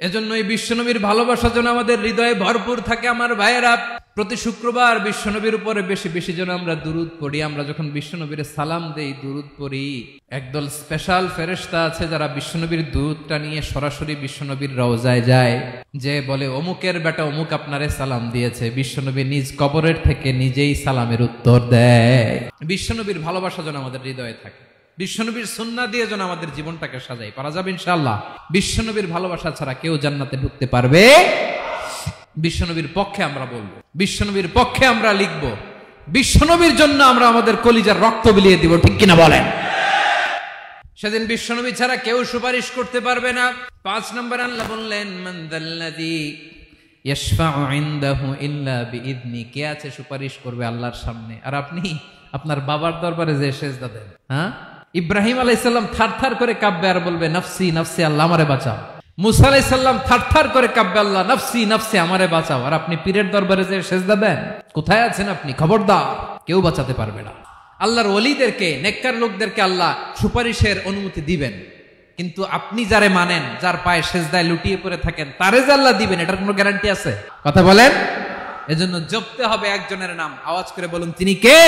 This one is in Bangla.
এজন্য এই বিশ্বনবীর ভালোবাসা যেন আমাদের হৃদয়ে ভরপুর থাকে। আমার ভাইয়েরা, প্রতি শুক্রবার বিশ্বনবীর উপরে বেশি বেশি যেন আমরা দুরূদ পড়ি। আমরা যখন বিশ্বনবীর সালাম দেই, দুরূদ পড়ি, একদল স্পেশাল ফেরেশতা আছে যারা বিশ্বনবীর দুরূদটা নিয়ে সরাসরি বিশ্বনবীর রওজায় যায়, যে বলে অমুকের বেটা অমুক আপনারে সালাম দিয়েছে। বিশ্বনবী নিজ কবরের থেকে নিজেই সালামের উত্তর দেয়। বিশ্বনবীর ভালোবাসা যেন আমাদের হৃদয়ে থাকে। বিশ্বনবীর সুন্নাহ দিয়ে যেন আমাদের জীবনটাকে সাজাই। পারা যাবে ইনশাআল্লাহ। বিশ্বনবীর ভালোবাসা ছাড়া কেউ জান্নাতে ঢুকতে পারবে। বিশ্বনবীর পক্ষে আমরা বলবো, বিশ্বনবীর পক্ষে আমরা লিখবো, বিশ্বনবীর জন্য আমরা আমাদের কলিজার রক্ত বিলিয়ে দিব, ঠিক কিনা বলেন? সেদিন বিশ্বনবী ছাড়া কেউ সুপারিশ করতে পারবে না। 5 নম্বর আল্লাহ বললেন, মান যাল্লাযী ইয়াশফাউ ইনদাহু ইল্লা বিইذনি। কে আছে সুপারিশ করবে আল্লাহর সামনে? আর আপনি আপনার বাবার দরবারে যে সেজদা দেন, হ্যাঁ? ইব্রাহিম আলাইহিস সালাম থারথার করে কাঁপবে আর বলবে নাফসি নাফসি, আল্লাহ আমারে বাঁচাও। মুসা আলাইহিস সালাম থারথার করে কাঁপবে, আল্লাহ নাফসি নাফসি, আমারে বাঁচাও। আর আপনি পীরের দরবারে যে সেজদা দেন, কোথায় আছেন আপনি? খবরদার, কেউ বাঁচাতে পারবে না। আল্লাহর ওলিদেরকে, নেককার লোকদেরকে আল্লাহ সুপারিশের অনুমতি দিবেন, কিন্তু আপনি যারে মানেন, যার পায়ে সেজদায় লুটিয়ে পড়ে থাকেন, তারে যে আল্লাহ দিবেন, এটার কোনো গ্যারান্টি আছে? কথা বলেন। এজন্য জপতে হবে একজনের নাম। আওয়াজ করে বলুন, তিনি কে?